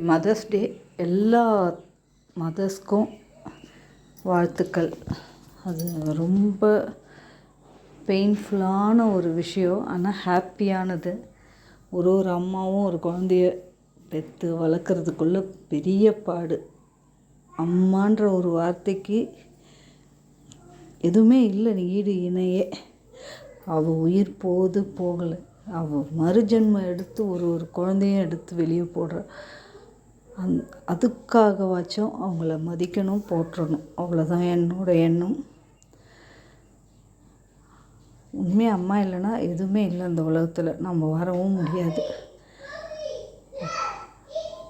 Mother's day எல்லா மதர்ஸ்க்கும் வாழ்த்துக்கள். அது ரொம்ப பெயின்ஃபுல்லான ஒரு விஷயம், ஆனால் ஹாப்பியானது. ஒரு அம்மாவும் ஒரு குழந்தைய பெற்று வளர்க்குறதுக்குள்ள பெரிய பாடு. அம்மான்ற ஒரு வார்த்தைக்கு எதுவுமே இல்லை, ஈடு இணையே. அவள் உயிர் போகலை, அவள் மறுஜென்மம் எடுத்து ஒரு குழந்தையும் எடுத்து வெளியே போடுற. அதுக்காகவாச்சும் அவங்கள மதிக்கணும், போற்றணும். அவ்வளோதான் என்னோட எண்ணம். உண்மையாக அம்மா இல்லைன்னா எதுவுமே இல்லை இந்த உலகத்தில், நம்ம வரவும் முடியாது.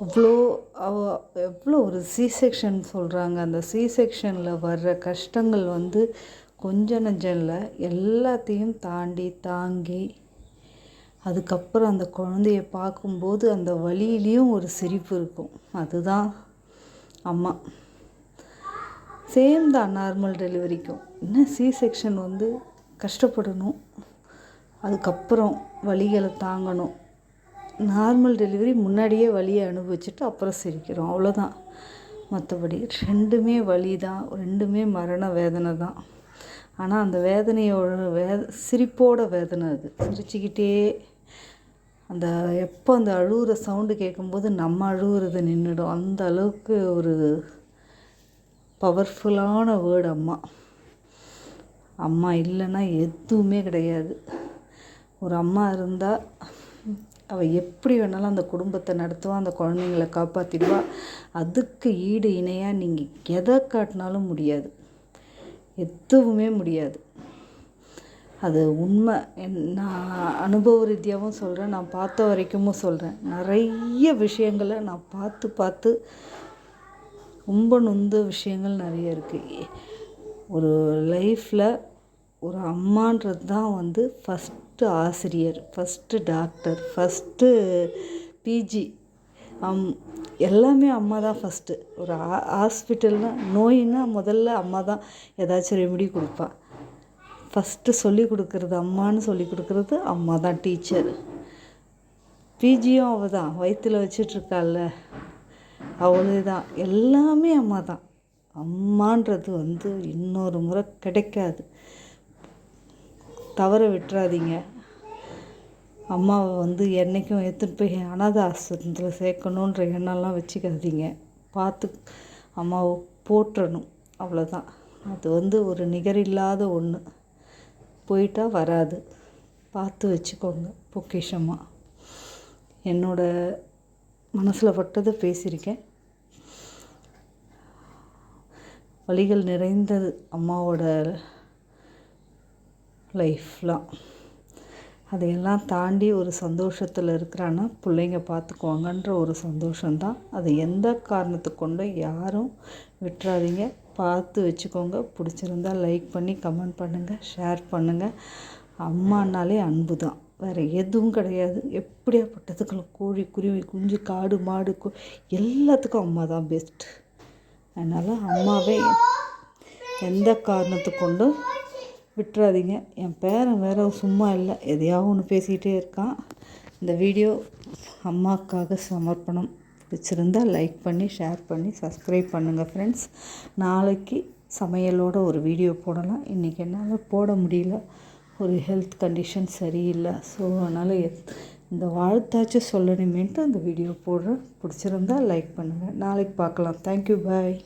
எவ்வளோ ஒரு செக்ஷன் சொல்கிறாங்க. அந்த செக்ஷனில் வர்ற கஷ்டங்கள் கொஞ்சம் நஞ்சம் இல்லை, எல்லாத்தையும் தாங்கி அதுக்கப்புறம் அந்த குழந்தைய பார்க்கும்போது அந்த வலியிலையும் ஒரு சிரிப்பு இருக்கும். அதுதான் அம்மா. சேம் தான் நார்மல் டெலிவரிக்கும். என்ன செக்ஷன் கஷ்டப்படணும், அதுக்கப்புறம் வலிகளை தாங்கணும். நார்மல் டெலிவரி முன்னாடியே வலியை அனுபவிச்சுட்டு அப்புறம் சிரிக்கிறோம், அவ்வளோதான். மற்றபடி ரெண்டுமே வலி தான், ரெண்டுமே மரண வேதனை தான். ஆனால் அந்த வேதனையோட சிரிப்போட வேதனை. அது சிரிச்சுக்கிட்டே எப்போ அந்த அழுகிற சவுண்டு கேட்கும்போது நம்ம அழுகுறது நின்றுடும். அந்த அளவுக்கு ஒரு பவர்ஃபுல்லான வேர்டு அம்மா. அம்மா இல்லைன்னா எதுவுமே கிடையாது. ஒரு அம்மா இருந்தால் அவள் எப்படி வேணாலும் அந்த குடும்பத்தை நடத்துவாள், அந்த குழந்தைங்களை காப்பாற்றிடுவா. அதுக்கு ஈடு இணையாக நீங்கள் எதை காட்டினாலும் முடியாது, எதுவுமே முடியாது. அது உண்மை. நான் அனுபவ ரீதியாகவும் சொல்கிறேன், நான் பார்த்த வரைக்கும் சொல்கிறேன். நிறைய விஷயங்களை நான் பார்த்து ரொம்ப நொந்த விஷயங்கள் நிறைய இருக்குது. ஒரு லைஃப்பில் ஒரு அம்மான்றது தான் ஃபஸ்ட்டு ஆசிரியர், ஃபஸ்ட்டு டாக்டர், ஃபஸ்ட்டு பிஜி. எல்லாமே அம்மா தான் ஃபஸ்ட்டு. ஒரு ஹாஸ்பிட்டல்னால் நோயின்னா முதல்ல அம்மா தான் ஏதாச்சும் ரெமெடி கொடுப்பா. ஃபஸ்ட்டு சொல்லி கொடுக்குறது அம்மானு சொல்லி கொடுக்குறது அம்மா தான், டீச்சர். பிஜியும் அவள் தான், வயிற்றில் வச்சிட்ருக்காள்ல அவளே தான். எல்லாமே அம்மா தான். அம்மான்றது இன்னொரு முறை கிடைக்காது. தவற விட்டுறாதீங்க. அம்மாவை என்றைக்கும் எடுத்துகிட்டு போய் அனாதை ஆசிரமத்தில் சேர்க்கணுன்ற எண்ணம்லாம் வச்சுக்காதீங்க. பார்த்து அம்மாவை போற்றணும், அவ்வளோதான். அது ஒரு நிகரில்லாத ஒன்று, போயிட்டா வராது. பார்த்து வச்சுக்கோங்க பொக்கிஷமாக. என்னோட மனசில் பட்டதை பேசியிருக்கேன். வலிகள் நிறைந்தது அம்மாவோட லைஃப்லாம். அதையெல்லாம் தாண்டி ஒரு சந்தோஷத்தில் இருக்கிறான்னா பிள்ளைங்க பார்த்துக்குவாங்கன்ற ஒரு சந்தோஷந்தான். அதை எந்த காரணத்துக்கு கொண்டும் யாரும் விட்டுறாதீங்க. பார்த்து வச்சுக்கோங்க. பிடிச்சிருந்தா லைக் பண்ணி கமெண்ட் பண்ணுங்கள், ஷேர் பண்ணுங்கள். அம்மானாலே அன்பு தான், வேறு எதுவும் கிடையாது. எப்படியாப்பட்டதுக்குள்ள கோழி குருவி குஞ்சு காடு மாடு எல்லாத்துக்கும் அம்மா தான் பெஸ்ட். அதனால் அம்மாவே எந்த காரணத்துக்கு கொண்டும் விட்டுறாதீங்க. என் பேரன் வேறு சும்மா இல்லை, எதையாவது ஒன்று பேசிக்கிட்டே இருக்கான். இந்த வீடியோ அம்மாவுக்காக சமர்ப்பணம். பிடிச்சிருந்தால் லைக் பண்ணி ஷேர் பண்ணி சப்ஸ்கிரைப் பண்ணுங்கள் ஃப்ரெண்ட்ஸ். நாளைக்கு சமையலோட ஒரு வீடியோ போடலாம். இன்றைக்கி என்னால் போட முடியல, ஒரு ஹெல்த் கண்டிஷன் சரியில்லை. ஸோ அதனால் இந்த வாழ்த்தாச்சும் சொல்லணுமேன்ட்டு அந்த வீடியோ போடுறேன். பிடிச்சிருந்தால் லைக் பண்ணுங்கள். நாளைக்கு பார்க்கலாம். தேங்க்யூ, பாய்.